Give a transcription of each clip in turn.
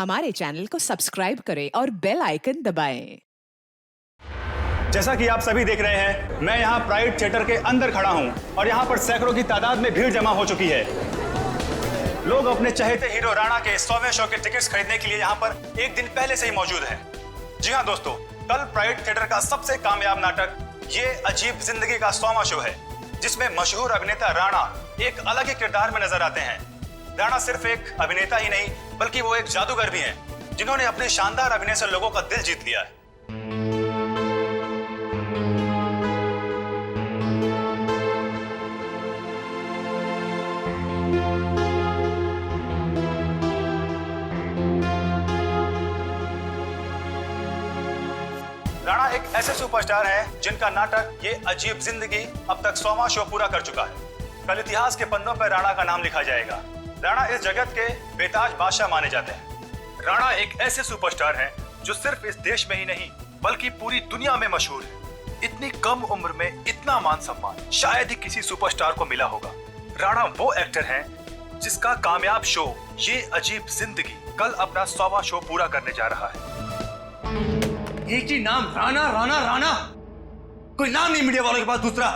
हमारे चैनल को सब्सक्राइब करें और बेल आइकन दबाएं। जैसा कि आप सभी देख रहे हैं, मैं यहाँ प्राइड थिएटर के अंदर खड़ा हूँ और यहाँ पर सैकड़ों की तादाद में भीड़ जमा हो चुकी है। लोग अपने चहेते हीरो राणा के 100वें शो के टिकट्स खरीदने के लिए यहाँ पर एक दिन पहले से ही मौजूद हैं। जी हाँ दोस्तों, कल प्राइड थिएटर का सबसे कामयाब नाटक ये अजीब जिंदगी का 100वां शो है, जिसमें मशहूर अभिनेता राणा एक अलग ही किरदार में नजर आते हैं। राणा सिर्फ एक अभिनेता ही नहीं, बल्कि वो एक जादूगर भी हैं, जिन्होंने अपने शानदार अभिनय से लोगों का दिल जीत लिया है। राणा एक ऐसे सुपरस्टार हैं जिनका नाटक ये अजीब जिंदगी अब तक 100वां शो पूरा कर चुका है। कल इतिहास के पन्नों पर राणा का नाम लिखा जाएगा। राणा इस जगत के बेताज बादशाह माने जाते हैं। राणा एक ऐसे सुपरस्टार हैं जो सिर्फ इस देश में ही नहीं बल्कि पूरी दुनिया में मशहूर है। इतनी कम उम्र में इतना मान सम्मान शायद ही किसी सुपरस्टार को मिला होगा। राणा वो एक्टर हैं जिसका कामयाब शो ये अजीब जिंदगी कल अपना 100वां शो पूरा करने जा रहा है। एक ही नाम, राणा राणा राणा। कोई नाम नहीं मीडिया वालों के पास दूसरा।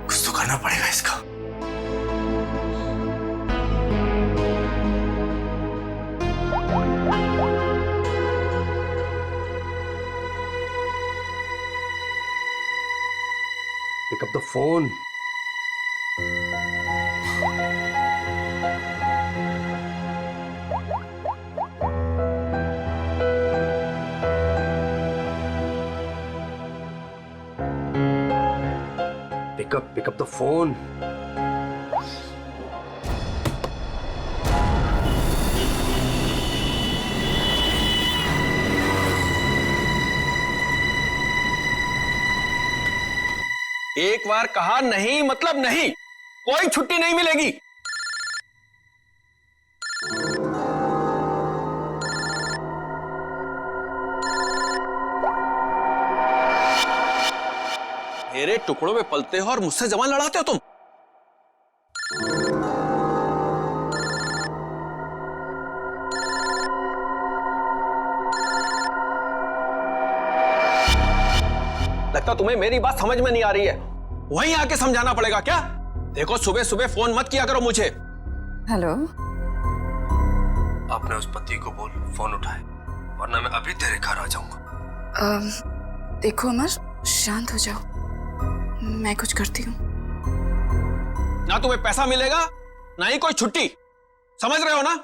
कुछ तो करना पड़ेगा इसका। Pick up the phone. Pick up the phone. एक बार कहा नहीं मतलब नहीं, कोई छुट्टी नहीं मिलेगी। मेरे टुकड़ों में पलते हो और मुझसे जबान लड़ाते हो तुम। लगता तुम्हें मेरी बात समझ में नहीं आ रही है। वहीं आके समझाना पड़ेगा क्या? देखो, सुबह सुबह फोन मत किया करो मुझे। हेलो। अपने उस पति को बोल फोन उठाए, वरना मैं अभी तेरे घर आ जाऊंगा। देखो अमर, शांत हो जाओ, मैं कुछ करती हूँ। ना तुम्हें पैसा मिलेगा ना ही कोई छुट्टी, समझ रहे हो ना?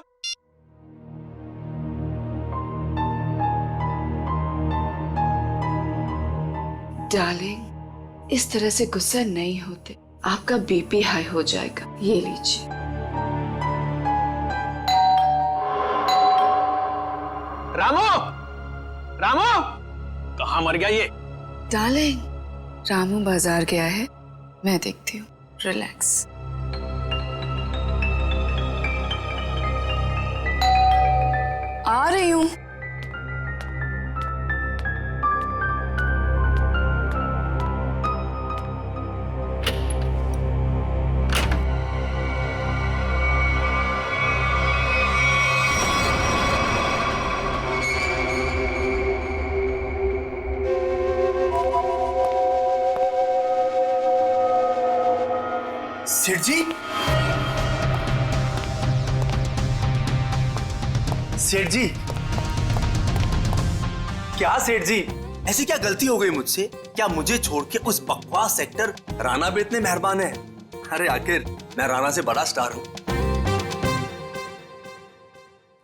डार्लिंग, इस तरह से गुस्सा नहीं होते, आपका बीपी हाई हो जाएगा। ये लीजिए। रामू, रामू, कहाँ मर गया ये? डार्लिंग, रामू बाजार गया है, मैं देखती हूँ। रिलैक्स। आ रही हूँ। सेठ जी, सेठ जी, क्या सेठ जी, ऐसी क्या गलती हो गई मुझसे? क्या मुझे छोड़ के उस बकवास एक्टर राणा पे इतने मेहरबान है? अरे आखिर मैं राणा से बड़ा स्टार हूं।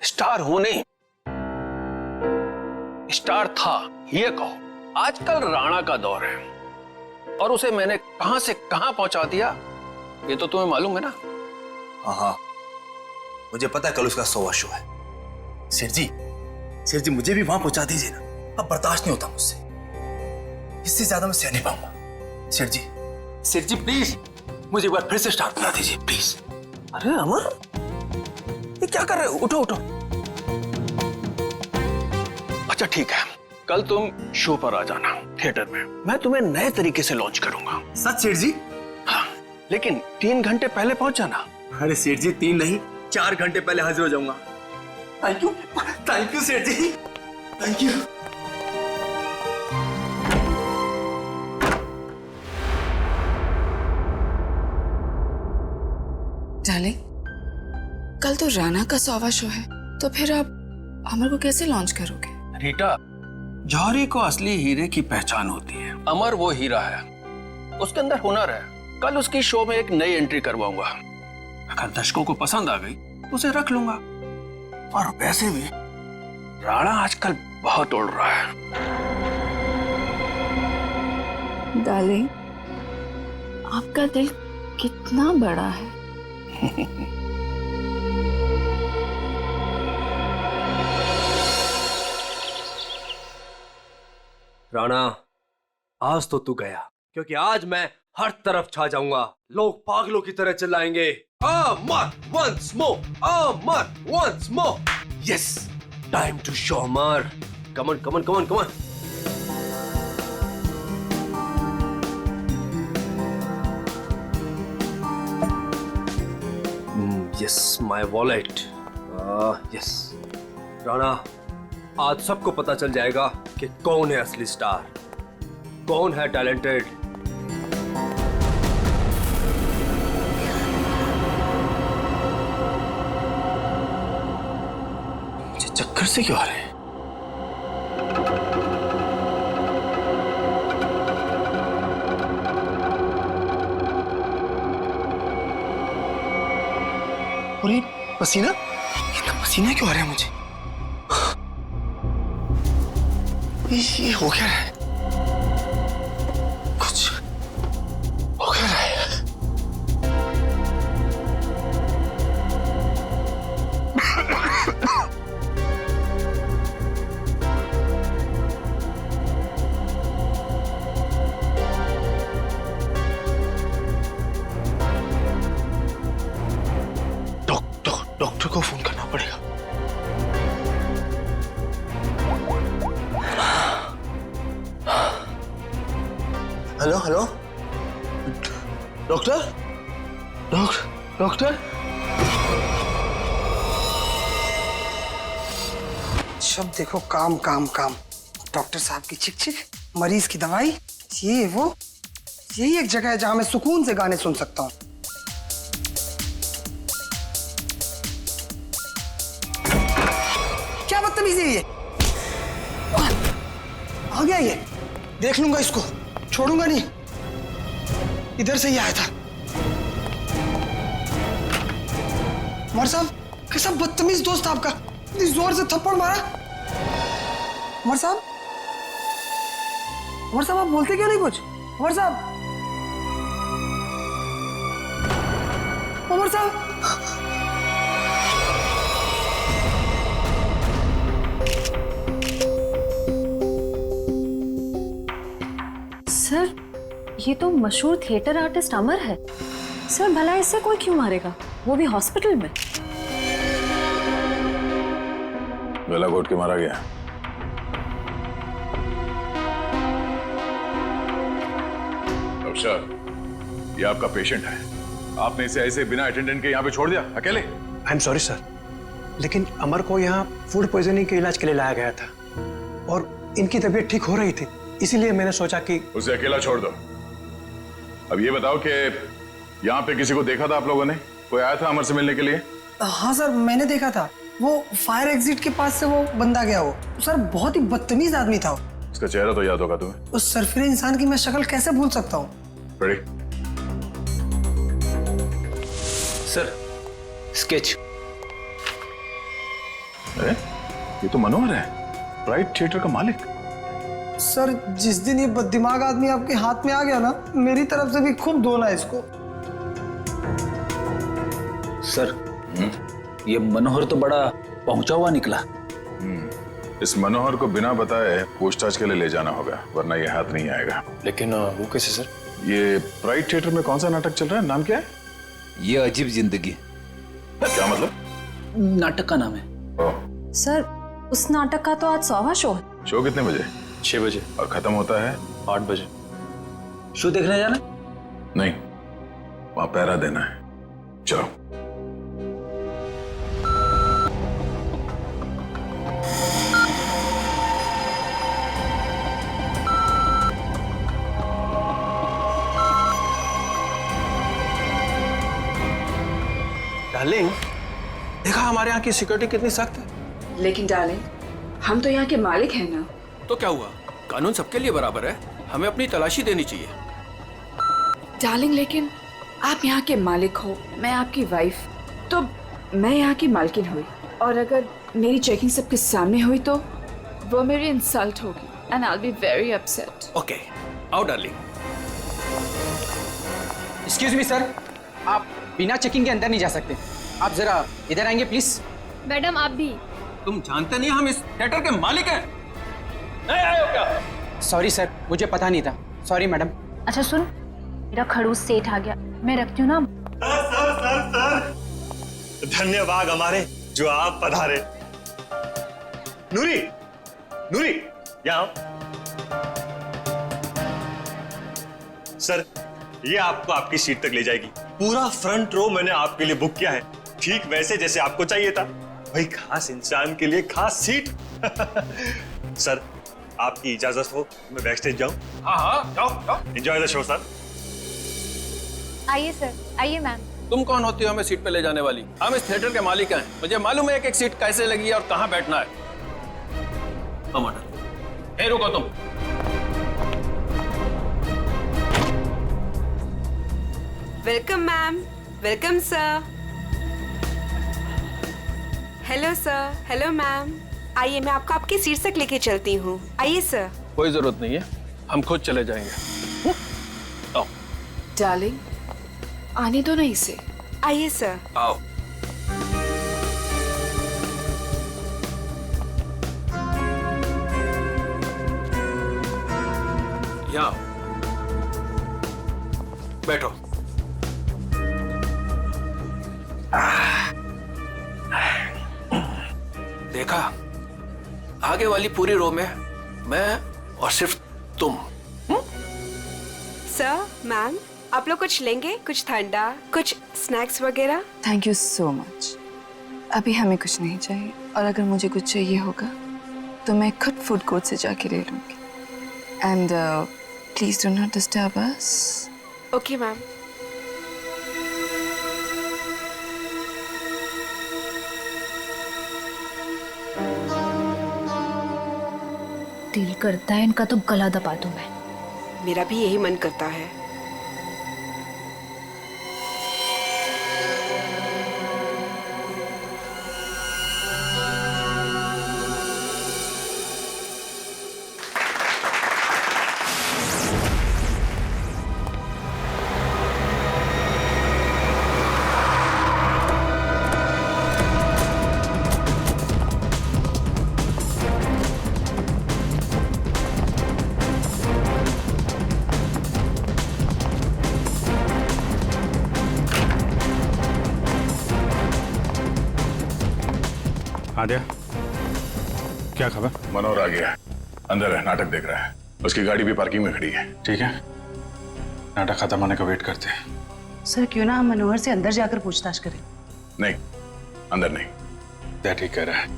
स्टार हूं नहीं, स्टार था ये कहो। आजकल राणा का दौर है और उसे मैंने कहां से कहां पहुंचा दिया ये तो तुम्हें मालूम है ना? हाँ, मुझे पता है कल उसका 100वां शो है। सेठ जी मुझे भी वहां पहुंचा दीजिए ना। अब बर्दाश्त नहीं होता मुझसे, इससे ज्यादा मैं सह नहीं पाऊंगा। सेठ जी प्लीज मुझे एक बार फिर से स्टार्ट बना दीजिए प्लीज। अरे अमर, ये क्या कर रहे हो? उठो उठो। अच्छा ठीक है, कल तुम शो पर आ जाना थिएटर में, मैं तुम्हें नए तरीके से लॉन्च करूंगा। सच सेठ जी? हाँ, लेकिन 3 घंटे पहले पहुंच जाना। अरे सेठ जी 3 नहीं 4 घंटे पहले हाजिर हो जाऊंगा। थैंक यू सेठ जी, थैंक यू। डार्लिंग, कल तो राणा का 100वां शो है, तो फिर आप अमर को कैसे लॉन्च करोगे? रीटा, जौहरी को असली हीरे की पहचान होती है। अमर वो हीरा है, उसके अंदर हुनर है। कल उसकी शो में एक नई एंट्री करवाऊंगा। अगर दर्शकों को पसंद आ गई तो उसे रख लूंगा। और वैसे भी राणा आजकल बहुत उड़ रहा है। डार्लिंग, आपका दिल कितना बड़ा है। राणा, आज तो तू गया, क्योंकि आज मैं हर तरफ छा जाऊंगा। लोग पागलों की तरह चिल्लाएंगे, Amar once more, Amar once more. Yes, time to show Amar. Come on, come on, come on, come on. Yes, my wallet. Yes Rana, आज सबको पता चल जाएगा कि कौन है असली स्टार, कौन है टैलेंटेड। मुझे चक्कर से क्यों आ रहे हैं? और ये पसीना, इतना पसीना क्यों आ रहा है मुझे? ये हो क्या रहा है? कुछ हो क्या रहा है? डॉक्टर को फोन करना पड़ेगा। Hello hello, doctor doctor. जब देखो काम काम काम। डॉक्टर साहब की चिक चिक, मरीज की दवाई, ये वो। यही एक जगह है जहां मैं सुकून से गाने सुन सकता हूँ। क्या बदतमीजी है ये? आ गया ये, देख लूंगा इसको, छोड़ूंगा नहीं। इधर से ही आया था। उमर साहब, कैसा बदतमीज दोस्त आपका, इतनी जोर से थप्पड़ मारा। उमर साहब, उमर साहब आप बोलते क्यों नहीं कुछ? उमर साहब, उमर साहब। सर, ये तो मशहूर थिएटर आर्टिस्ट अमर है। सर, भला इससे कोई क्यों मारेगा, वो भी हॉस्पिटल में? गला घोट के मारा गया। डॉक्टर साहब, ये आपका पेशेंट है, आपने इसे ऐसे बिना अटेंडेंट के यहाँ पे छोड़ दिया अकेले? आई एम सॉरी सर, लेकिन अमर को यहाँ फूड पॉइजनिंग के इलाज के लिए लाया गया था और इनकी तबीयत ठीक हो रही थी, इसीलिए मैंने सोचा कि उसे अकेला छोड़ दो। अब ये बताओ कि यहाँ पे किसी को देखा था आप लोगों ने? कोई आया था अमर से मिलने के लिए? हाँ सर, मैंने देखा था। वो फायर एग्जिट के पास से वो बंदा गया। वो सर बहुत ही बदतमीज आदमी था। उसका चेहरा तो याद होगा तुम्हें? उस सरफिरे इंसान की मैं शक्ल कैसे भूल सकता हूँ? Sir, sketch. अरे, ये तो मनोहर है, प्राइड थिएटर का मालिक। सर, जिस दिन ये बददिमाग आदमी आपके हाथ में आ गया ना, मेरी तरफ से भी खूब धोना इसको। सर, ये मनोहर तो बड़ा पहुंचा हुआ निकला। इस मनोहर को बिना बताए पूछताछ के लिए ले जाना होगा, वरना ये हाथ नहीं आएगा। लेकिन वो कैसे सर? ये प्राइड थिएटर में कौन सा नाटक चल रहा है, नाम क्या है? ये अजीब जिंदगी। क्या मतलब? नाटक का नाम है। ओह, सर, उस नाटक का तो आज 100वां शो है। शो कितने बजे? 6 बजे। और खत्म होता है? 8 बजे। शो देखने जाना? नहीं, वहां पहरा देना है। चलो। डार्लिंग, देखा हमारे यहाँ की सिक्योरिटी कितनी सख्त है। लेकिन डार्लिंग, हम तो यहाँ के मालिक हैं ना। तो क्या हुआ, कानून सबके लिए बराबर है, हमें अपनी तलाशी देनी चाहिए। डार्लिंग, लेकिन आप यहाँ के मालिक हो, मैं आपकी वाइफ, तो मैं यहाँ की मालकिन हुई, और अगर मेरी चेकिंग सबके सामने हुई तो वो मेरी इंसल्ट होगी and I will be very upset. Okay, आओ डार्लिंग। एक्सक्यूज मी सर, आप बिना चेकिंग के अंदर नहीं जा सकते। आप जरा इधर आएंगे प्लीज। मैडम आप भी। तुम जानते नहीं हम इस थिएटर के मालिक हैं? नहीं आए हो क्या? सॉरी सर, मुझे पता नहीं था। Sorry madam. अच्छा सुन, मेरा खड़ूस सेठ आ गया, मैं रखती हूँ ना। सर धन्यवाद हमारे जो आप पधारे। नूरी, नूरी यहाँ आओ। सर, ये आपको आपकी सीट तक ले जाएगी। पूरा फ्रंट रो मैंने आपके लिए बुक किया है, ठीक वैसे जैसे आपको चाहिए था। भाई खास इंसान के लिए खास सीट। सर, आपकी इजाजत हो मैं बैक स्टेज जाऊं? हाँ, जाओ। Enjoy the show sir. आइए सर, आइए मैम। तुम कौन होती हो हमें सीट पे ले जाने वाली? हम इस थिएटर के मालिक हैं, मुझे मालूम है एक एक सीट कैसे लगी है और कहाँ बैठना है। ए रुको तुम। Welcome ma'am, welcome sir. Hello sir, hello ma'am. आइए मैं आपको आपकी सीट तक लेके चलती हूँ। आइए सर। कोई जरूरत नहीं है, हम खुद चले जाएंगे। आओ। डार्लिंग, आने दो ना इसे। आइए सर। आओ। यहाँ बैठो। देखा, आगे वाली पूरी रो में मैं और सिर्फ तुम। सर, मैम, आप लोग कुछ लेंगे? कुछ ठंडा, कुछ स्नैक्स वगैरह? Thank you so much. अभी हमें कुछ नहीं चाहिए, और अगर मुझे कुछ चाहिए होगा तो मैं खुद फूड कोर्ट से जाके ले लूंगी। And please do not disturb us. Okay ma'am. दिल करता है इनका तो गला दबा दूं मैं। मेरा भी यही मन करता है। आद्या, क्या खबर? मनोहर आ गया, अंदर है, नाटक देख रहा है। उसकी गाड़ी भी पार्किंग में खड़ी है। ठीक है, नाटक खत्म होने का वेट करते हैं। सर, क्यों ना हम मनोहर से अंदर जाकर पूछताछ करें? नहीं, अंदर नहीं। क्या ठीक कह रहा है,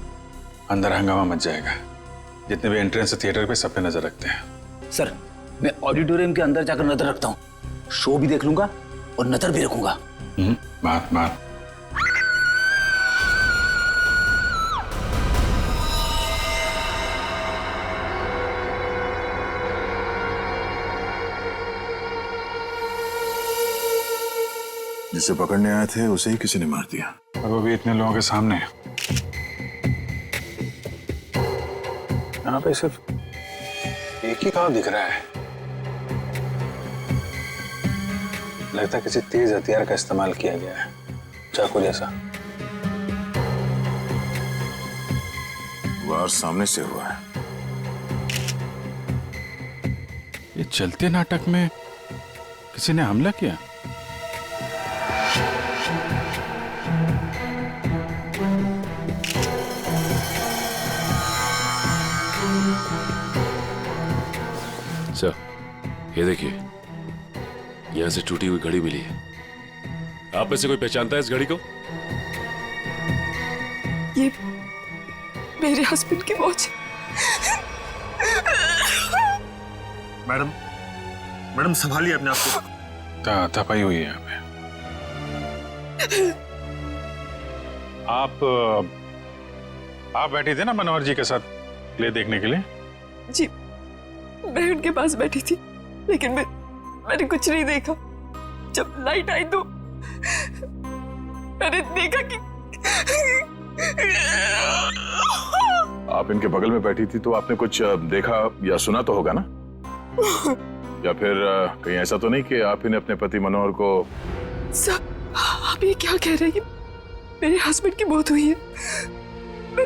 अंदर हंगामा मच जाएगा। जितने भी एंट्रेंस थिएटर पे सब पे नजर रखते हैं। सर, मैं ऑडिटोरियम के अंदर जाकर नजर रखता हूँ, शो भी देख लूंगा और नजर भी रखूंगा। बात जिसे पकड़ने आए थे उसे ही किसी ने मार दिया, और वो भी इतने लोगों के सामने। यहाँ पे सिर्फ एक ही घाव दिख रहा है। लगता है किसी तेज हथियार का इस्तेमाल किया गया है, चाकू जैसा। वार सामने से हुआ है। ये चलते नाटक में किसी ने हमला किया। सर, ये देखिए, यहां से टूटी हुई घड़ी मिली है। आप में से कोई पहचानता है इस घड़ी को? ये मेरे हस्बैंड की वॉच। मैडम संभालिए अपने आप को। तपाई हुई है यहाँ पे। आप बैठी थे ना मनोहर जी के साथ प्ले देखने के लिए? जी, मैं उनके पास बैठी थी, लेकिन मैंने कुछ नहीं देखा। जब लाइट आई तो मैंने देखा कि आप इनके बगल में बैठी थी तो आपने कुछ देखा या सुना तो होगा ना? या फिर कहीं ऐसा तो नहीं कि आप इन्हें अपने पति मनोहर को? सर, आप ये क्या कह रहे हैं? मेरे हस्बैंड की मौत हुई है। मैं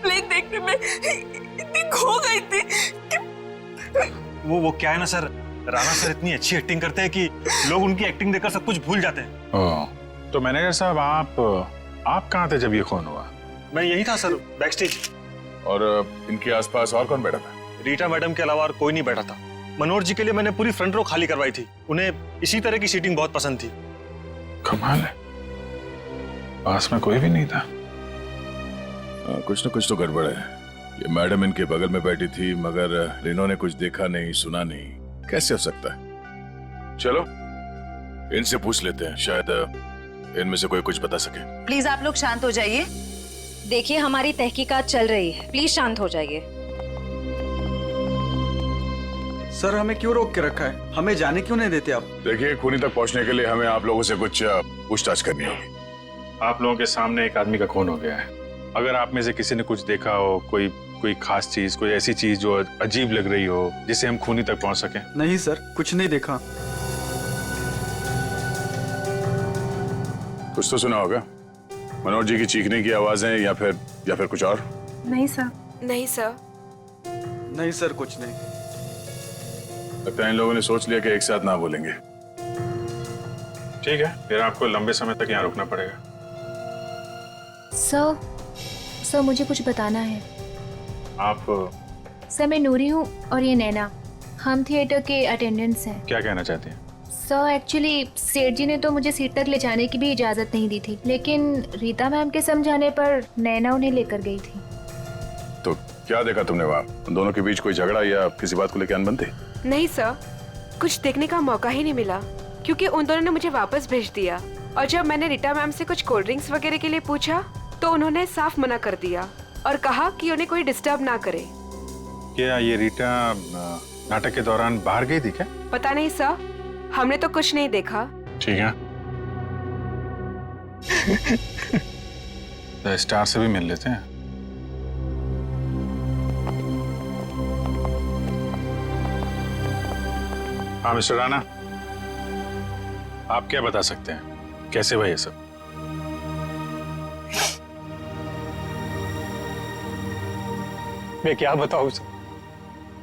प्ले देखने में इतनी खो गई थी कि वो क्या है ना सर, राणा सर इतनी अच्छी एक्टिंग करते हैं कि लोग उनकी एक्टिंग देखकर सब कुछ भूल जाते हैं। तो मैनेजर साहब, आप कहाँ थे जब ये खून हुआ? मैं यही था सर, बैकस्टेज। और इनके आसपास और कौन बैठा था? रीटा मैडम के अलावा और कोई नहीं बैठा था। मनोहर जी के लिए मैंने पूरी फ्रंट रो खाली करवाई थी। उन्हें इसी तरह की सीटिंग बहुत पसंद थी। कमाल है, पास में कोई भी नहीं था। कुछ न कुछ तो गड़बड़ है। ये मैडम इनके बगल में बैठी थी मगर इन्होंने कुछ देखा नहीं, सुना नहीं, कैसे हो सकता है? चलो इनसे पूछ लेते हैं, शायद इनमें से कोई कुछ बता सके। प्लीज आप लोग शांत हो जाइए। देखिए, हमारी तहकीकात चल रही है, प्लीज शांत हो जाइए। सर, हमें क्यों रोक के रखा है? हमें जाने क्यों नहीं देते आप? देखिए, खूनी तक पहुंचने के लिए हमें आप लोगों से कुछ पूछताछ करनी होगी। आप लोगों के सामने एक आदमी का खून हो गया है। अगर आप में से किसी ने कुछ देखा हो, कोई खास चीज, कोई ऐसी चीज जो अजीब लग रही हो जिससे हम खूनी तक पहुंच सकें। नहीं सर, कुछ नहीं देखा। कुछ तो सुना होगा, मनोहर जी की चीखने की आवाजें या फिर कुछ और? नहीं सर। नहीं सर। नहीं सर, कुछ नहीं। लगता है इन लोगों ने सोच लिया कि एक साथ ना बोलेंगे। ठीक है, फिर आपको लंबे समय तक यहाँ रुकना पड़ेगा। सर, मुझे कुछ बताना है। आप? सर, मैं नूरी हूँ और ये नैना, हम थिएटर के अटेंडेंट्स हैं। क्या कहना चाहते हैं? सर, एक्चुअली सेठ जी ने तो मुझे सीट तक ले जाने की भी इजाजत नहीं दी थी, लेकिन रीता मैम के समझाने पर नैना उन्हें लेकर गई थी। तो क्या देखा तुमने वहाँ? उन दोनों के बीच कोई झगड़ा या किसी बात को लेकर अनबन थी? नहीं सर, कुछ देखने का मौका ही नहीं मिला क्योंकि उन दोनों ने मुझे वापस भेज दिया। और जब मैंने रीटा मैम से कुछ कोल्ड ड्रिंक्स वगैरह के लिए पूछा तो उन्होंने साफ मना कर दिया और कहा कि उन्हें कोई डिस्टर्ब ना करे। क्या ये रीटा नाटक के दौरान बाहर गई थी क्या? पता नहीं सर, हमने तो कुछ नहीं देखा। ठीक है, तो स्टार से भी मिल लेते हैं। हाँ मिस्टर राणा, आप क्या बता सकते हैं, कैसे हुआ ये सब? मैं क्या बताऊं सर,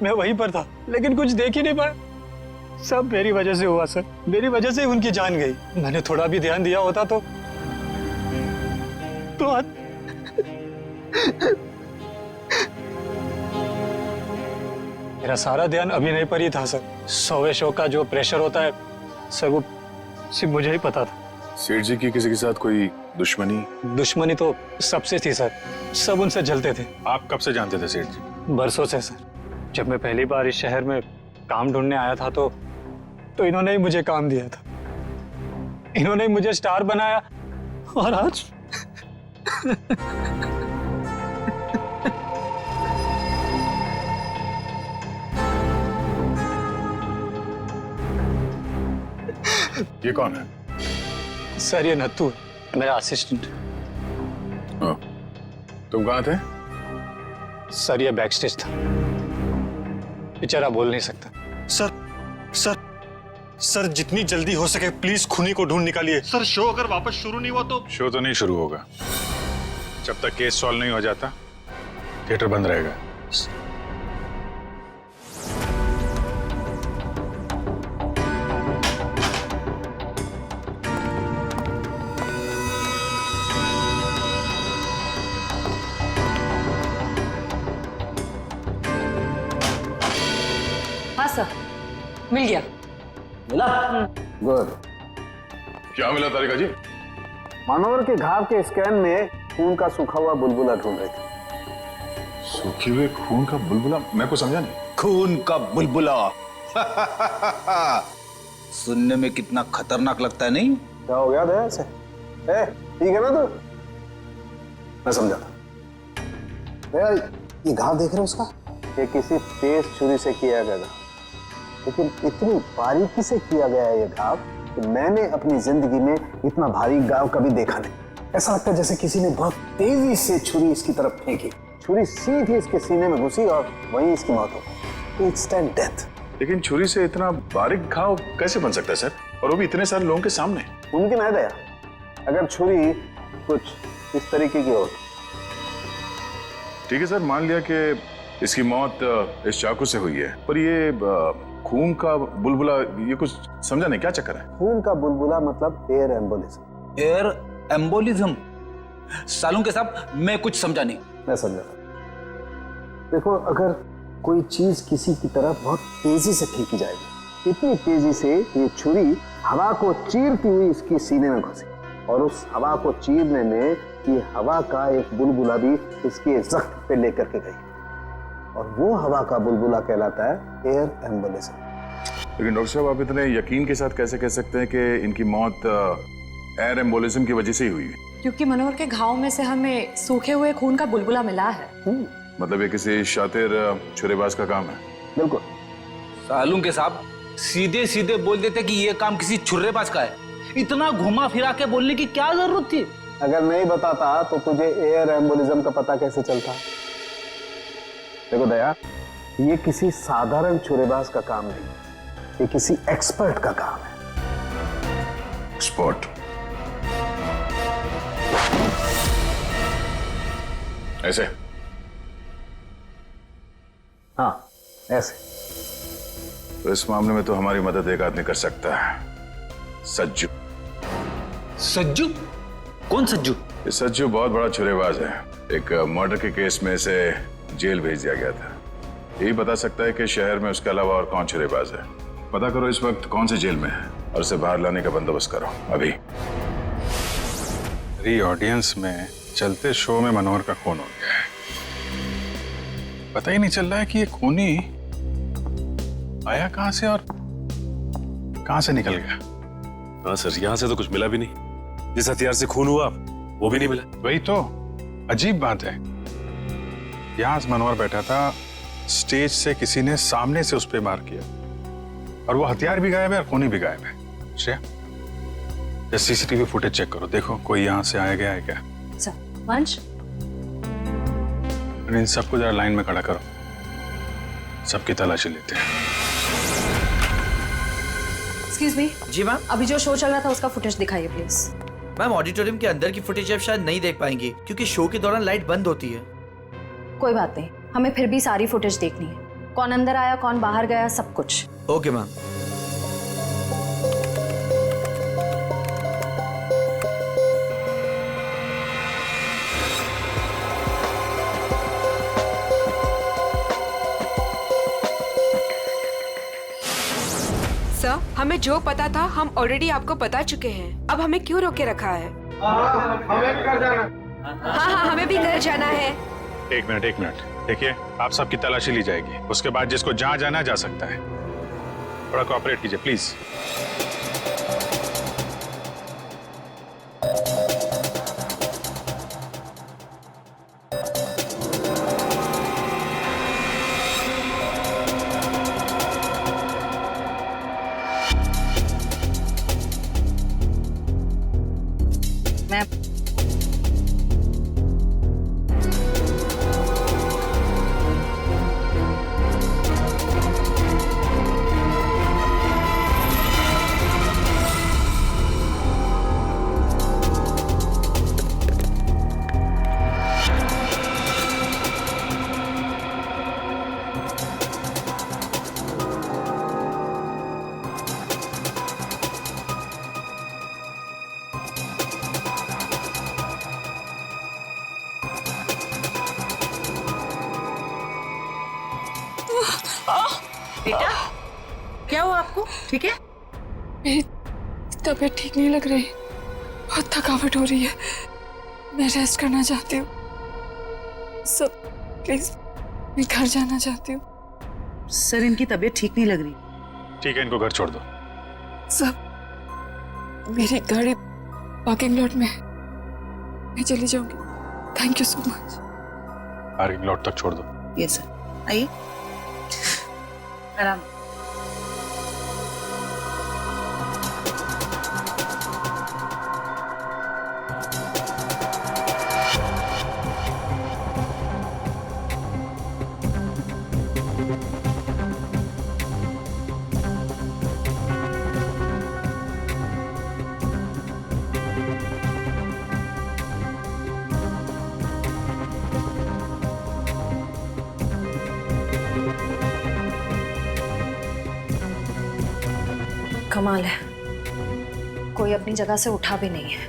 मैं वहीं पर था लेकिन कुछ देख ही नहीं पाया। सब मेरी वजह से हुआ सर, मेरी वजह से उनकी जान गई। मैंने थोड़ा भी ध्यान दिया होता तो मेरा सारा ध्यान अभिनय पर ही था सर। 100वें शो का जो प्रेशर होता है सर, वो सिर्फ मुझे ही पता था। सेठ जी की किसी के साथ कोई दुश्मनी? दुश्मनी तो सबसे थी सर, सब उनसे जलते थे। आप कब से जानते थे सेठ जी? बरसों से सर। जब मैं पहली बार इस शहर में काम ढूंढने आया था तो इन्होंने ही मुझे काम दिया था, इन्होंने ही मुझे स्टार बनाया और आज ये कौन है? सर, ये नत्थू है, मेरा असिस्टेंट। तुम कहाँ थे? सर, ये बैकस्टेज था, बेचारा बोल नहीं सकता। सर जितनी जल्दी हो सके प्लीज खूनी को ढूंढ निकालिए। सर, शो अगर वापस शुरू नहीं हुआ तो? शो तो नहीं शुरू होगा जब तक केस सॉल्व नहीं हो जाता, थिएटर बंद रहेगा। हाँ सर, मिल गया। मिला? गुड। क्या मिला तारिका जी? मनोहर के घाव के स्कैन में खून का सूखा हुआ बुलबुला ढूंढ रहे थे। सूखे हुए खून का बुलबुला? मैं को समझा नहीं। खून का बुलबुला सुनने में कितना खतरनाक लगता है नहीं? क्या हो गया दया से? ठीक है ना तू? मैं समझा था। भैया ये घाव देख रहे हो उसका? ये किसी तेज छुरी से किया गया था, लेकिन इतनी बारीकी से किया गया है ये घाव कि मैंने अपनी जिंदगी में इतना भारी घाव कभी देखा नहीं। ऐसा लगता है जैसे किसी ने बहुत तेजी से छुरी इसकी तरफ फेंकी, छुरी सीधी इसके सीने में घुसी और वहीं इसकी मौत हो गई। Instant death. लेकिन छुरी से इतना बारीक घाव कैसे बन सकता है सर, और वो भी इतने सारे लोगों के सामने? मुमकिन है दया, अगर छुरी कुछ इस तरीके की हो। ठीक है सर, मान लिया कि इसकी मौत इस चाकू से हुई है, पर ये खून का बुलबुला, ये कुछ समझा नहीं, क्या चक्कर है? खून का बुलबुला मतलब एयर एम्बोलिज्म। Air embolism? सालूं के साहब मैं कुछ समझा नहीं। मैं समझा। देखो, अगर कोई चीज किसी की तरफ बहुत तेजी से फेंकी जाएगी, इतनी तेजी से ये छुरी हवा को चीरती हुई इसकी सीने में घुसी, और उस हवा को चीरने में ये हवा का एक बुलबुला भी इसके जख्म पे लेकर के गई, और वो हवा का बुलबुला कहलाता है एयर एम्बोलिज्म। लेकिन डॉक्टर साहब, आप इतने यकीन के साथ कैसे कह सकते हैं कि इनकी मौत एयर एम्बोलिज्म की वजह से ही हुई है? क्योंकि मनोहर के घाव में से हमें सूखे हुए खून का बुलबुला मिला है। मतलब ये किसी शातिर छुरेबाज का काम है? बिल्कुल। सालूं के साहब सीधे सीधे बोल देते कि ये काम किसी छुर्रेबाज का है, इतना घुमा फिरा के बोलने की क्या जरूरत थी? अगर नहीं बताता तो तुझे एयर एम्बोलिज्म का पता कैसे चलता? देखो दया, ये किसी साधारण छुरेबाज का काम नहीं, ये किसी एक्सपर्ट का काम है। एक्सपर्ट? ऐसे? हाँ, ऐसे। तो इस मामले में तो हमारी मदद एक आदमी कर सकता है, सज्जू। सज्जू? कौन सज्जू? ये सज्जू बहुत बड़ा छुरेबाज है। एक मर्डर के केस में इसे जेल भेज दिया गया था। यही बता सकता है कि शहर में उसके अलावा और कौन छुरेबाज है। पता करो इस वक्त कौन सी जेल में है और उसे बाहर लाने का बंदोबस्त करो अभी। मेरी ऑडियंस में चलते शो में मनोहर का खून हो गया है। पता ही नहीं चल रहा है कि ये खूनी आया कहां से और कहां से निकल गया। हाँ सर, यहाँ से तो कुछ मिला भी नहीं। जिस हथियार से खून हुआ वो भी नहीं मिला। वही तो अजीब बात है। यहां मनोहर बैठा था, स्टेज से किसी ने सामने से उस पर मार किया, और वो हथियार भी गायब है और खूनी भी गायब है। श्रेया, सीसीटीवी फुटेज चेक करो, देखो कोई यहां से आया गया है क्या। सर, वंश, इन सबको जरा लाइन में खड़ा करो, सबकी तलाशी लेते हैं। Excuse me. जी मैम। अभी जो शो चल रहा था उसका फुटेज दिखाइए प्लीज। मैम, ऑडिटोरियम के अंदर की फुटेज अब शायद नहीं देख पाएंगे क्योंकि शो के दौरान लाइट बंद होती है। कोई बात नहीं, हमें फिर भी सारी फुटेज देखनी है, कौन अंदर आया कौन बाहर गया सब कुछ। Okay ma'am. सर, हमें जो पता था हम ऑलरेडी आपको बता चुके हैं। अब हमें क्यों रोके रखा है? हमें घर जाना। हाँ, हमें भी घर जाना है। एक मिनट देखिए, आप सबकी तलाशी ली जाएगी, उसके बाद जिसको जहां जाना जा सकता है। थोड़ा कोऑपरेट कीजिए प्लीज। बेटा, क्या हुआ आपको? ठीक है? मेरी तबीयत ठीक नहीं लग रही, बहुत थकावट हो रही है, मैं रेस्ट करना चाहती हूँ। सब प्लीज, मैं घर जाना चाहती हूँ। सर, इनकी तबीयत ठीक नहीं लग रही। ठीक है, इनको घर छोड़ दो। सब, मेरी गाड़ी पार्किंग लॉट में है, मैं चली जाऊंगी, thank you so much. Parking lot तक छोड़ दो। यस सर, आइए आराम। कमाल है, कोई अपनी जगह से उठा भी नहीं है।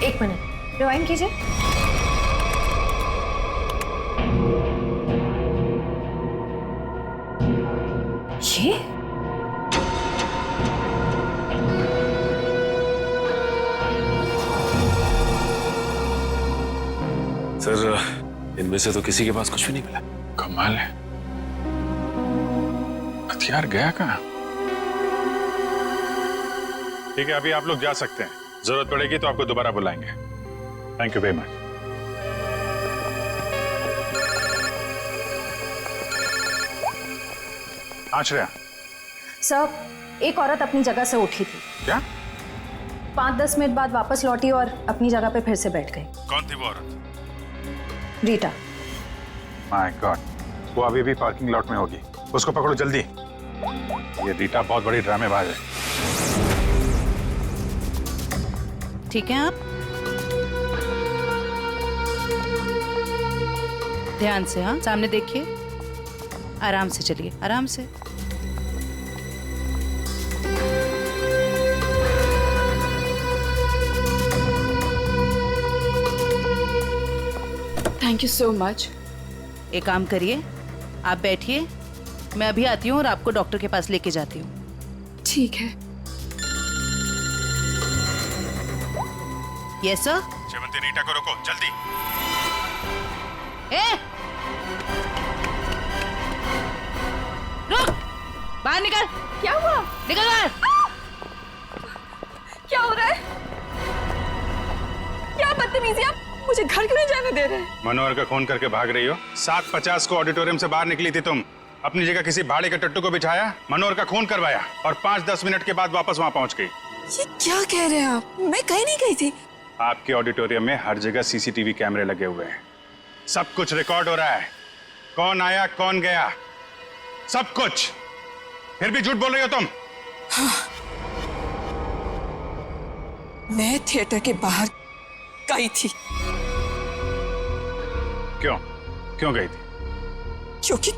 एक मिनट, रिवाइंड कीजिए। ये सर, इनमें से तो किसी के पास कुछ भी नहीं मिला। कमाल है, हथियार गया कहाँ? ठीक है, अभी आप लोग जा सकते हैं। जरूरत पड़ेगी तो आपको दोबारा बुलाएंगे। Thank you very much. Ashraya. Sir, एक औरत अपनी जगह से उठी थी। क्या? 5-10 मिनट बाद वापस लौटी और अपनी जगह पे फिर से बैठ गई। कौन थी वो औरत? रीटा। माय गॉड, वो अभी भी पार्किंग लॉट में होगी। उसको पकड़ो जल्दी। ये रीटा बहुत बड़ी ड्रामेबाज है। ठीक है, आप ध्यान से, हाँ सामने देखिए, आराम से चलिए, आराम से। Thank you so much. एक काम करिए, आप बैठिए, मैं अभी आती हूँ और आपको डॉक्टर के पास लेके जाती हूँ। ठीक है। Yes sir. शेवंती, रीटा को रोको जल्दी। रुक, बाहर निकल। क्या हुआ? निकल बाहर। क्या हो रहा है? क्या बदतमीजी, आप मुझे घर क्यों नहीं जाने दे रहे? मनोहर का खून करके भाग रही हो। 7:50 को ऑडिटोरियम से बाहर निकली थी तुम। अपनी जगह किसी भाड़े के टट्टू को बिठाया, मनोहर का खून करवाया और 5-10 मिनट के बाद वापस वहां पहुंच गई। ये क्या कह रहे हैं आप? मैं कहीं नहीं गई थी। आपके ऑडिटोरियम में हर जगह सीसीटीवी कैमरे लगे हुए हैं। सब कुछ रिकॉर्ड हो रहा है। कौन आया, कौन गया, सब कुछ। फिर भी झूठ बोल रही हो तुम। हाँ। मैं थिएटर के बाहर गई थी। क्यों गई थी? क्योंकि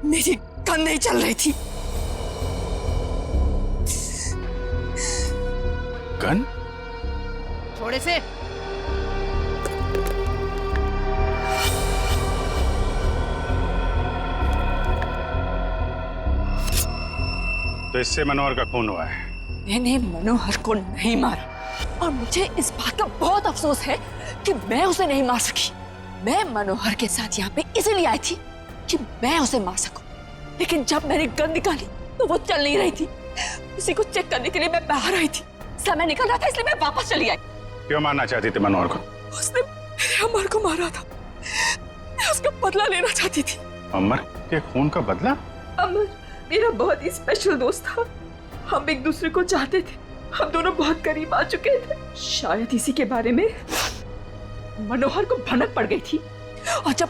मेरी गन नहीं चल रही थी। गन? थोड़े से। तो इससे मनोहर का खून हुआ है। मैंने मनोहर को नहीं मारा और मुझे इस बात का बहुत अफसोस है कि मैं उसे नहीं मार सकी। मैं मनोहर के साथ यहाँ पे इसलिए आई थी कि मैं उसे मार सकूं, लेकिन जब मैंने गन निकाली तो वो चल नहीं रही थी। उसी को चेक करने के लिए मैं बाहर आई थी। समय निकल रहा था इसलिए मैं वापस चली आई। क्यों मारना चाहती थी मनोहर को? उसने मेरे अमर को मारा था, मैं उसका बदला लेना चाहती थी। अमर के खून का बदला? अमर मेरा बहुत ही स्पेशल दोस्त था। हम एक दूसरे को चाहते थे, हम दोनों बहुत करीब आ चुके थे। शायद इसी के बारे में मनोहर को भनक पड़ गई थी और जब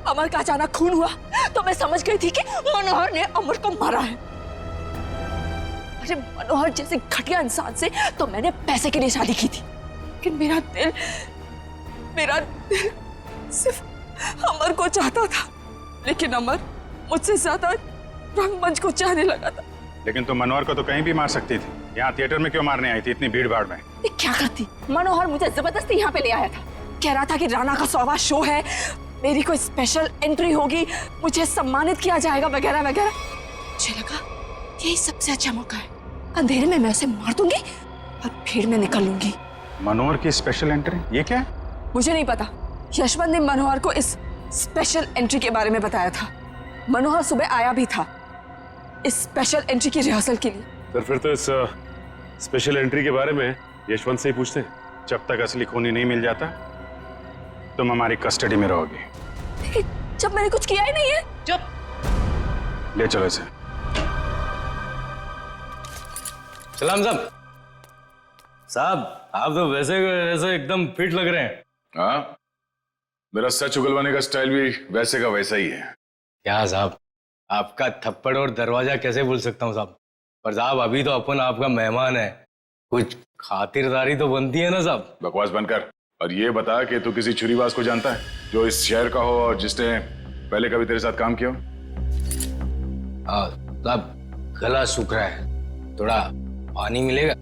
अमर का अचानक खून हुआ तो मैं समझ गई थी कि मनोहर ने अमर को मारा है। अरे मनोहर जैसे घटिया इंसान से तो मैंने पैसे के लिए शादी की थी, लेकिन मेरा दिल सिर्फ अमर को चाहता था। लेकिन अमर मुझसे ज्यादा रंगमंच को चाहने लगा था। लेकिन तुम मनोहर को तो कहीं भी मार सकती थी। यहाँ थिएटर में क्यों मारने आई थी इतनी भीड़ भाड़ में? क्या करती? मनोहर मुझे जबरदस्ती यहाँ पे ले आया था। कह रहा था कि राणा का 100वां शो है, मेरी कोई स्पेशल एंट्री होगी, मुझे सम्मानित किया जाएगा वगैरह वगैरह। मुझे लगा यही सबसे अच्छा मौका है। अंधेरे में मैं उसे मार दूंगी और फिर मैं निकलूंगी। मनोहर की स्पेशल एंट्री, ये क्या है? मुझे नहीं पता। यशवंत ने मनोहर को इस स्पेशल एंट्री के बारे में बताया था। मनोहर सुबह आया भी था इस स्पेशल एंट्री की रिहर्सल के लिए। सर फिर तो इस स्पेशल एंट्री के बारे में यशवंत से ही पूछते हैं। जब तक असली खूनी नहीं मिल जाता तुम हमारी कस्टडी में रहोगी। लेकिन जब मैंने कुछ किया ही नहीं है। चुप। ले चलो इसे। सलाम साहब। साहब आप तो वैसे वैसे एकदम फिट लग रहे हैं। हाँ, मेरा सच उगलवाने का स्टाइल भी वैसे का वैसा ही है। क्या साहब, आपका थप्पड़ और दरवाजा कैसे भूल सकता हूँ साहब। पर साहब अभी तो अपन आपका मेहमान है, कुछ खातिरदारी तो बनती है ना साहब। बकवास बंद कर और ये बता कि तू किसी छुरीबाज को जानता है जो इस शहर का हो और जिसने पहले कभी तेरे साथ काम किया हो? हाँ साहब, गला सूख रहा है, थोड़ा पानी मिलेगा?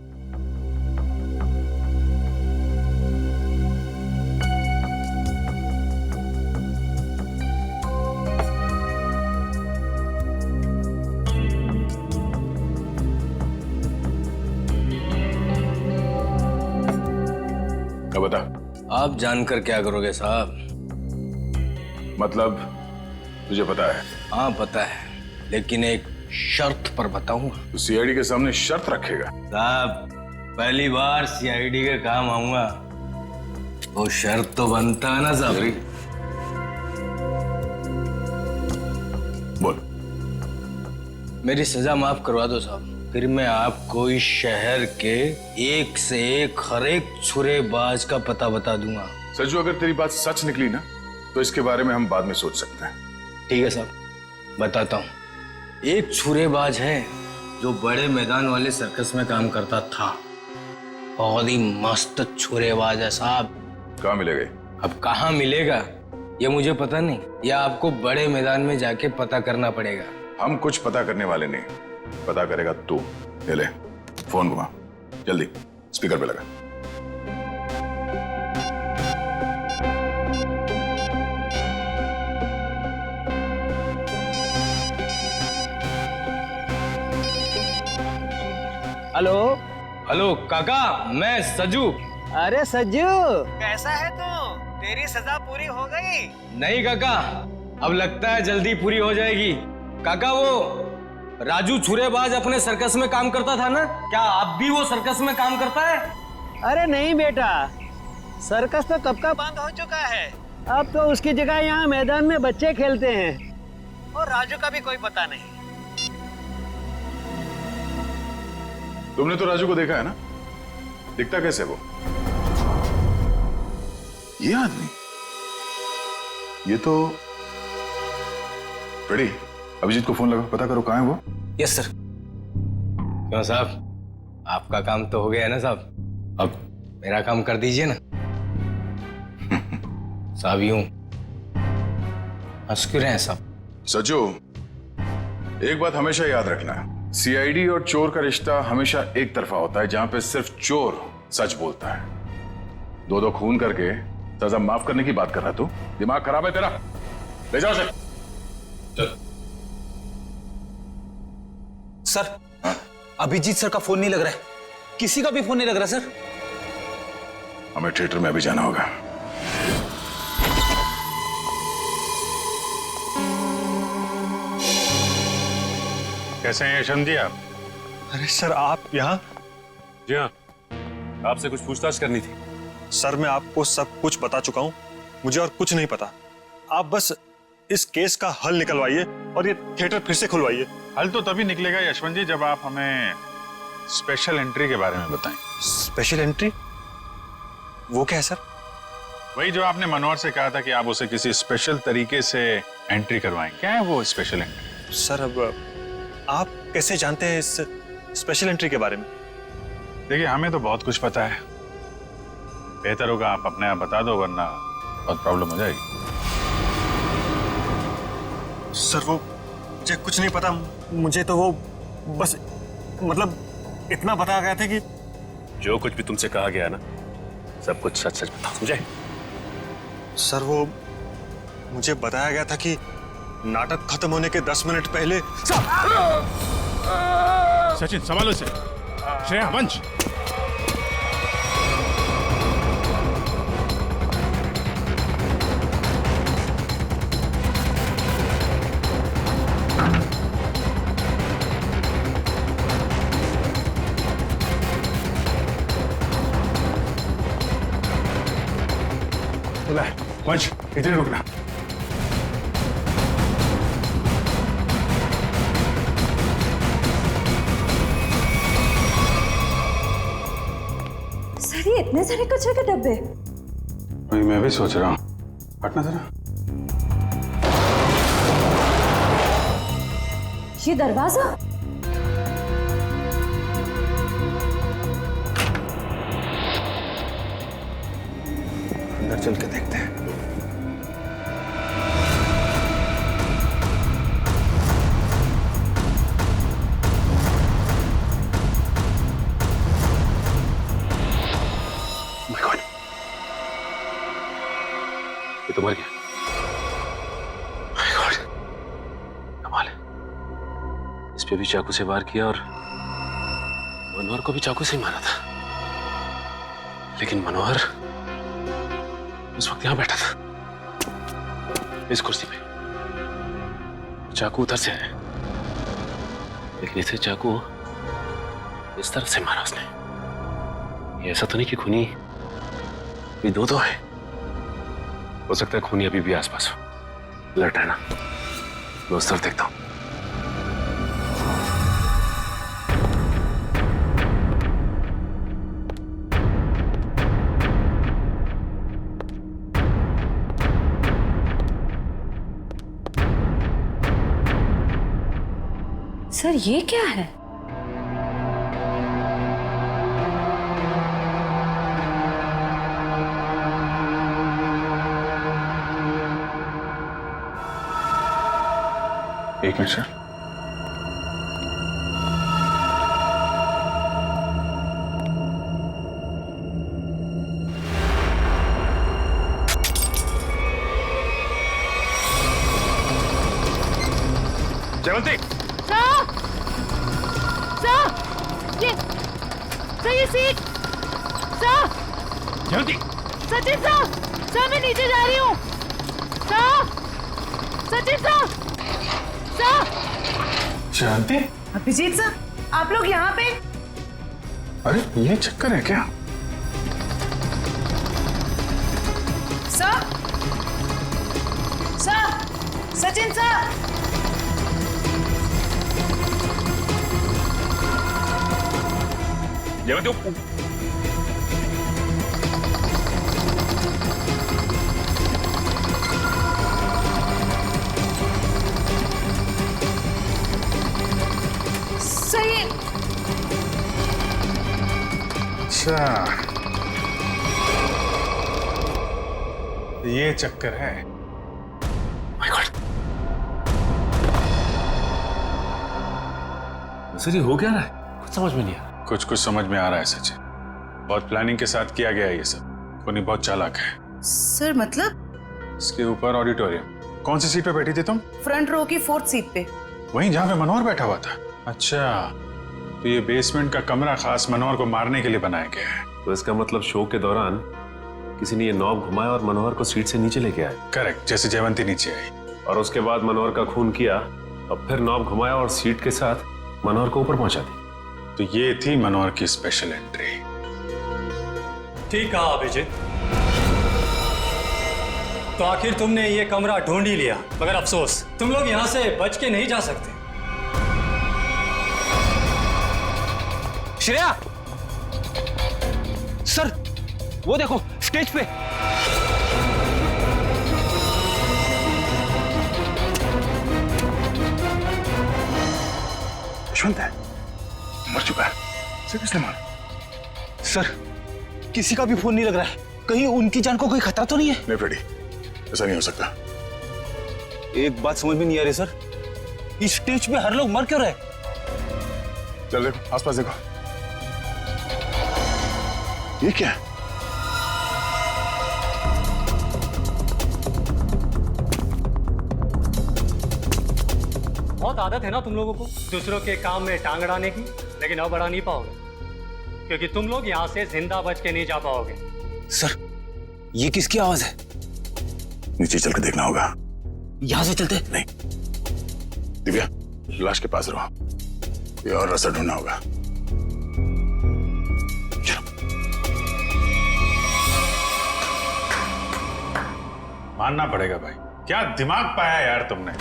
क्या बता? आप जानकर क्या करोगे साहब? मतलब तुझे पता है? हाँ पता है, लेकिन एक शर्त पर बताऊंगा। तो सीआईडी के सामने शर्त रखेगा? साहब पहली बार सीआईडी के काम आऊंगा, वो शर्त तो बनता है ना साहब। बोल। मेरी सजा माफ करवा दो साहब, फिर मैं आपको इस शहर के एक से एक हर एक छुरेबाज का पता बता दूंगा। सज्जू, अगर तेरी बात सच निकली ना तो इसके बारे में हम बाद में सोच सकते हैं। ठीक है साहब, बताता हूँ। एक छुरेबाज है जो बड़े मैदान वाले सर्कस में काम करता था। बहुत ही मस्त छुरेबाज है साहब। कहाँ मिलेगा? अब कहाँ मिलेगा ये मुझे पता नहीं, या आपको बड़े मैदान में जाके पता करना पड़ेगा। हम कुछ पता करने वाले नहीं, पता करेगा तू। ले फोन घुमा, जल्दी स्पीकर पे लगा। हेलो। हेलो काका, मैं सज्जू। अरे सज्जू, कैसा है तू? तेरी सजा पूरी हो गई? नहीं काका, अब लगता है जल्दी पूरी हो जाएगी। काका वो राजू छुरेबाज अपने सर्कस में काम करता था ना, क्या अब भी वो सर्कस में काम करता है? अरे नहीं बेटा, सर्कस तो कब का बंद हो चुका है। अब तो उसकी जगह यहाँ मैदान में बच्चे खेलते हैं और राजू का भी कोई पता नहीं। तुमने तो राजू को देखा है ना, दिखता कैसे वो? ये आदमी, ये तो रेडी। अभिजीत को फोन लगा, पता करो कहाँ है वो। Yes sir. क्यों साहब, आपका काम तो हो गया है ना साहब, अब मेरा काम कर दीजिए ना। साहब यूं हंस क्यों रहे हैं साहब? सज्जू, एक बात हमेशा याद रखना, सीआईडी और चोर का रिश्ता हमेशा एक तरफा होता है, जहां पे सिर्फ चोर सच बोलता है। दो दो खून करके सजा माफ करने की बात कर रहा तू? दिमाग खराब है तेरा? ले जाओ सर। चल। सर, अभिजीत सर का फोन नहीं लग रहा है, किसी का भी फोन नहीं लग रहा सर। हमें थिएटर में अभी जाना होगा। कैसे हैं यशवंत जी आप? अरे सर, आप यहाँ? जी हाँ, आपसे कुछ पूछताछ करनी थी। सर, मैं आपको सब कुछ बता चुका हूँ, मुझे और कुछ नहीं पता। आप बस इस केस का हल निकलवाइए और ये थिएटर फिर से खुलवाइए। हल तो तभी निकलेगा यशवंत जी जब आप हमें स्पेशल एंट्री के बारे में बताएं। Special entry? वो क्या है सर? वही जो आपने मनोहर से कहा था कि आप उसे किसी स्पेशल तरीके से एंट्री करवाएं। क्या है वो स्पेशल एंट्री? सर, अब आप कैसे जानते हैं इस स्पेशल एंट्री के बारे में? देखिए, हमें तो बहुत कुछ पता है, बेहतर होगा आप अपने आप बता दो, वरना बहुत प्रॉब्लम हो जाएगी। सर, वो मुझे कुछ नहीं पता। मुझे तो वो बस मतलब इतना बताया गया था कि जो कुछ भी तुमसे कहा गया ना, सब कुछ सच सच बताओ, समझे? सर, वो मुझे बताया गया था कि नाटक खत्म होने के 10 मिनट पहले। सचिन, संभालो इसे। श्रेया, वंश। खुला है। वंश, इधर रुकना। सर ये इतने सारे कचरे के डब्बे। वही मैं भी सोच रहा हूँ। हटना जरा। ये दरवाजा। अंदर चल के देखते हैं। ये तो मर गया। My God, कमाल है। इस पे भी चाकू से वार किया और मनोहर को भी चाकू से ही मारा था, लेकिन मनोहर उस वक्त यहां बैठा था इस कुर्सी पे। चाकू उधर से आया, लेकिन इसे चाकू इस तरफ से मारा उसने। ये ऐसा तो नहीं कि खूनी ये दो है। हो सकता है खूनी अभी भी आसपास हो। अलर्ट रहना। मैं उस तरफ देखता हूं। सर ये क्या है? एक मिनट सर। जयवंती, ये सीट जयवंती, सचिन सर मैं नीचे जा रही हूँ। सचिन सर शांति। अभिजीत सर, आप लोग यहाँ पे? अरे ये चक्कर है क्या? सचिन सर। जयवंती, सही। अच्छा ये चक्कर है। सर ये हो क्या रहा है? कुछ समझ में नहीं आया। कुछ समझ में आ रहा है सचिन। बहुत प्लानिंग के साथ किया गया है ये सब। खूनी बहुत चालाक है। सर मतलब? इसके ऊपर ऑडिटोरियम। कौन सी सीट पे बैठी थी तुम? फ्रंट रो की 4th सीट पे। वहीं जहाँ पे मनोहर बैठा हुआ था। अच्छा, तो ये बेसमेंट का कमरा खास मनोहर को मारने के लिए बनाया गया है। तो इसका मतलब शो के दौरान किसी ने ये नॉब घुमाया और मनोहर को सीट से नीचे लेके आया। करेक्ट, जैसे जयवंती नीचे आई और उसके बाद मनोहर का खून किया और फिर नॉब घुमाया और सीट के साथ मनोहर को ऊपर पहुंचा दी। तो ये थी मनोहर की स्पेशल एंट्री। ठीक कहा अभिजीत। तो आखिर तुमने ये कमरा ढूंढ ही लिया, मगर अफसोस तुम लोग यहाँ से बच के नहीं जा सकते। श्रेया सर, वो देखो स्टेज पे। यशवंत है, मर चुका है। इसे किसने मारा? सर किसी का भी फोन नहीं लग रहा है। कहीं उनकी जान को कोई खतरा तो नहीं है? नहीं फ्रेडी, ऐसा नहीं हो सकता। एक बात समझ में नहीं आ रही सर, इस स्टेज पे हर लोग मर क्यों रहे? चल देखो, आसपास देखो। ये क्या है? बहुत आदत है ना तुम लोगों को दूसरों के काम में टांग अड़ाने की, लेकिन अब अड़ा नहीं पाओगे क्योंकि तुम लोग यहाँ से जिंदा बच के नहीं जा पाओगे। सर ये किसकी आवाज है? नीचे चल के देखना होगा। यहाँ से चलते? नहीं, दिव्या लाश के पास रहो, ये और रास्ता ढूंढना होगा। चलो। मानना पड़ेगा भाई, क्या दिमाग पाया यार तुमने।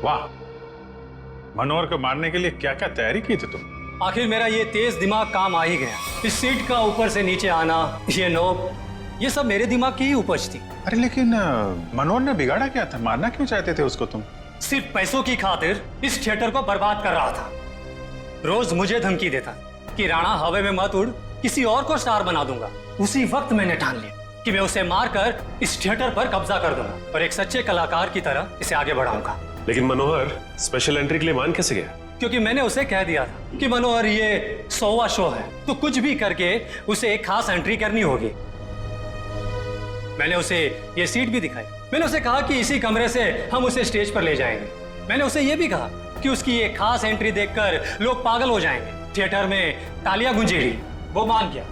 वाह, मनोहर को मारने के लिए क्या क्या तैयारी की थी तुम। आखिर मेरा ये तेज दिमाग काम आ ही गया। इस सीट का ऊपर से नीचे आना, ये नोब, ये सब मेरे दिमाग की ही उपज थी। अरे लेकिन मनोहर ने बिगाड़ा क्या था, मारना क्यों चाहते थे उसको तुम। सिर्फ पैसों की खातिर इस थिएटर को बर्बाद कर रहा था। रोज मुझे धमकी देता कि राणा हवा में मत उड़, किसी और को स्टार बना दूंगा। उसी वक्त मैंने ठान लिया कि मैं उसे मारकर इस थिएटर पर कब्जा कर दूंगा और एक सच्चे कलाकार की तरह इसे आगे बढ़ाऊंगा। लेकिन मनोहर स्पेशल एंट्री के लिए मान कैसे गया? क्योंकि मैंने उसे कह दिया था कि मनोहर ये 100वां शो है, तो कुछ भी करके उसे एक खास एंट्री करनी होगी। मैंने उसे ये सीट भी दिखाई। मैंने उसे कहा कि इसी कमरे से हम उसे स्टेज पर ले जाएंगे। मैंने उसे ये भी कहा कि उसकी ये खास एंट्री देखकर लोग पागल हो जाएंगे। थिएटर में तालियां गूंजेगी। वो मान गया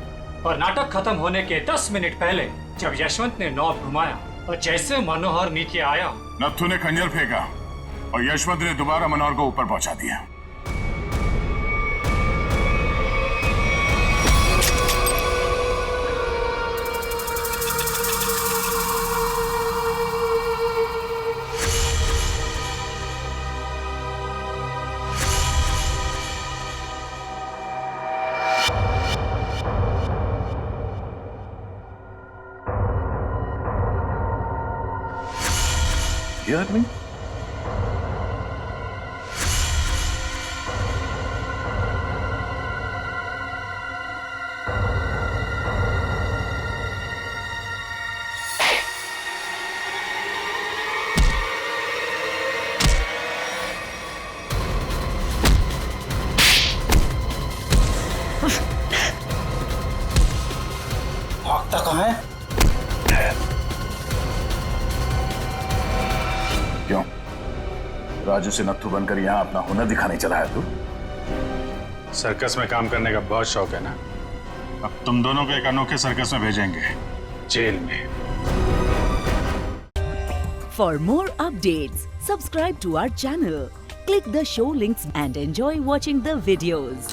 और नाटक खत्म होने के 10 मिनट पहले जब यशवंत ने नॉब घुमाया और जैसे मनोहर नीचे आया, नत्थु ने खंजर फेंका और यशवंत ने दोबारा मनोहर को ऊपर पहुंचा दिया। ये आदमी भागता कहाँ है? क्यों राजू से नत्थु बनकर यहाँ अपना हुनर दिखाने चला है तू? सर्कस में काम करने का बहुत शौक है ना, अब तुम दोनों को एक अनोखे सर्कस में भेजेंगे, जेल में। For more updates, subscribe to our channel, click the show links and enjoy watching the videos.